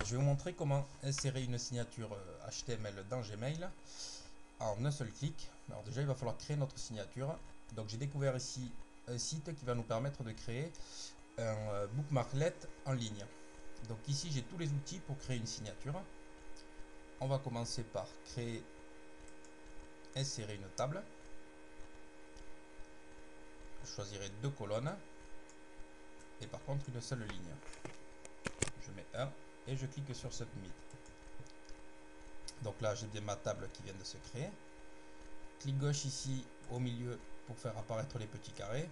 Je vais vous montrer comment insérer une signature HTML dans Gmail en un seul clic. Alors déjà, il va falloir créer notre signature. Donc j'ai découvert ici un site qui va nous permettre de créer un bookmarklet en ligne. Donc ici, j'ai tous les outils pour créer une signature. On va commencer par insérer une table. Je choisirai 2 colonnes et par contre une seule ligne. Je mets 1 et je clique sur Submit. Donc là, j'ai bien ma table qui vient de se créer. Clic gauche ici au milieu pour faire apparaître les petits carrés.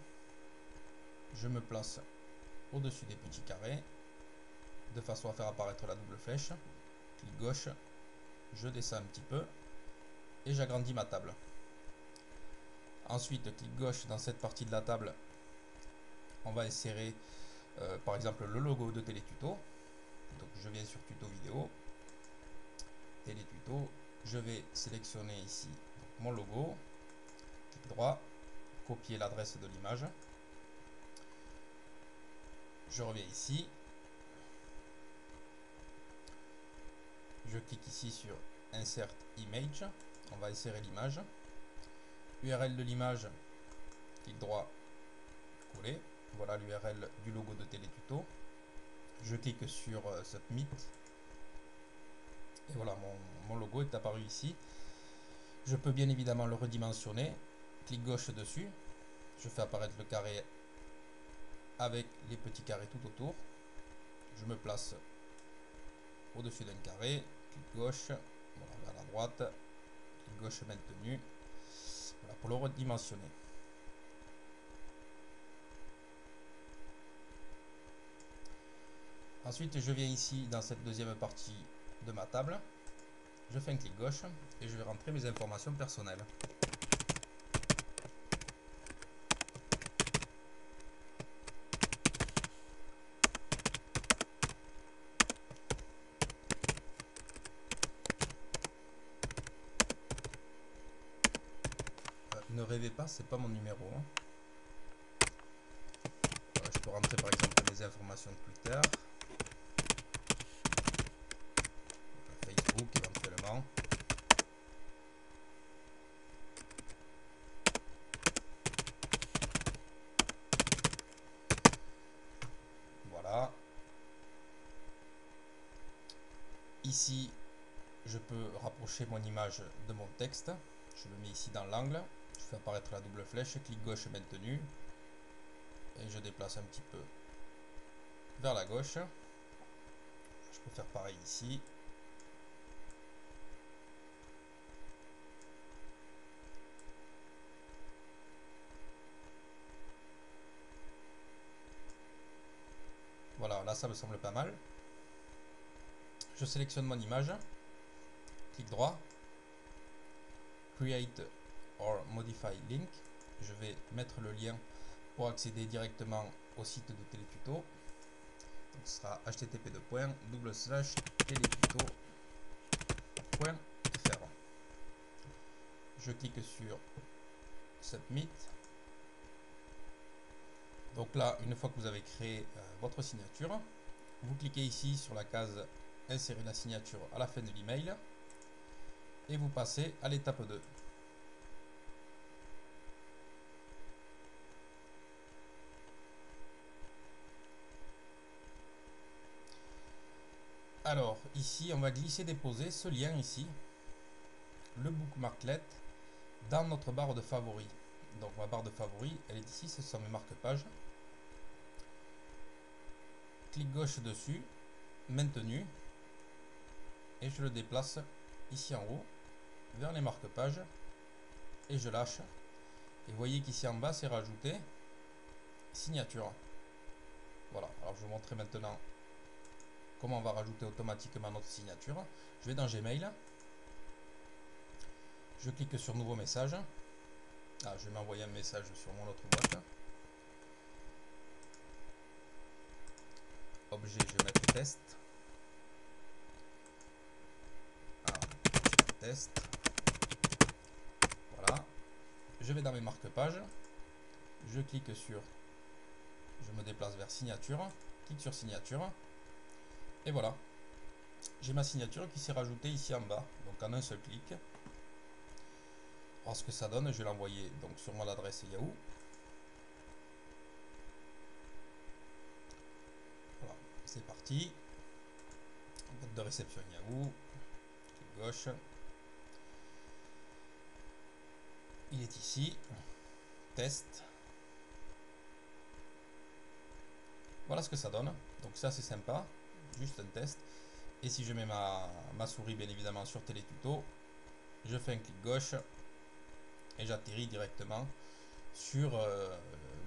Je me place au-dessus des petits carrés de façon à faire apparaître la double flèche. Clic gauche, je descends un petit peu et j'agrandis ma table. Ensuite, clic gauche dans cette partie de la table, on va insérer par exemple le logo de Télétuto. Donc je viens sur tuto vidéo, Télétuto, je vais sélectionner ici mon logo, clic droit, copier l'adresse de l'image. Je reviens ici, je clique ici sur Insert Image, on va insérer l'image. URL de l'image, clic droit, coller. Voilà l'URL du logo de Télétuto. Je clique sur Submit. Et voilà, mon logo est apparu ici. Je peux bien évidemment le redimensionner. Clic gauche dessus. Je fais apparaître le carré avec les petits carrés tout autour. Je me place au-dessus d'un carré. Clic gauche, voilà, vers la droite. Clic gauche maintenu. Voilà, pour le redimensionner. Ensuite, je viens ici dans cette deuxième partie de ma table. Je fais un clic gauche et je vais rentrer mes informations personnelles. Ne rêvez pas, c'est pas mon numéro. Voilà, je peux rentrer par exemple mes informations de Twitter, Facebook éventuellement. Voilà. Ici, je peux rapprocher mon image de mon texte. Je le mets ici dans l'angle. Je fais apparaître la double flèche, clic gauche maintenu. Et je déplace un petit peu vers la gauche. Je peux faire pareil ici. Voilà, là ça me semble pas mal. Je sélectionne mon image. Clic droit. Create or Modify Link. Je vais mettre le lien pour accéder directement au site de Télétuto. Donc ce sera http://télétuto.fr. Je clique sur Submit. Donc là, une fois que vous avez créé votre signature, vous cliquez ici sur la case Insérer la signature à la fin de l'email et vous passez à l'étape 2. Alors ici, on va glisser-déposer ce lien ici, le bookmarklet, dans notre barre de favoris. Donc ma barre de favoris, elle est ici, ce sont mes marque-pages. Clic gauche dessus, maintenu, et je le déplace ici en haut, vers les marque-pages, et je lâche. Et vous voyez qu'ici en bas, c'est rajouté signature. Voilà, alors je vais vous montrer maintenant comment on va rajouter automatiquement notre signature. Je vais dans Gmail, je clique sur nouveau message. Ah, je vais m'envoyer un message sur mon autre boîte. Objet, je vais mettre test. Ah, test. Voilà. Je vais dans mes marque-pages. Je clique sur, je me déplace vers signature. Clique sur signature. Et voilà. j'ai ma signature qui s'est rajoutée ici en bas, donc en un seul clic. Alors ce que ça donne, je vais l'envoyer donc sur mon adresse Yahoo. Voilà, c'est parti. Boîte de réception Yahoo, clic gauche. Il est ici, test. Voilà ce que ça donne. Donc ça c'est sympa, juste un test. Et si je mets ma souris bien évidemment sur Télétuto, je fais un clic gauche et j'atterris directement sur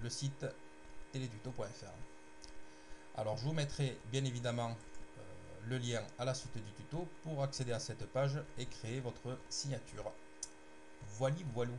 le site télétuto.fr. Alors je vous mettrai bien évidemment le lien à la suite du tuto pour accéder à cette page et créer votre signature. Voilou voilou.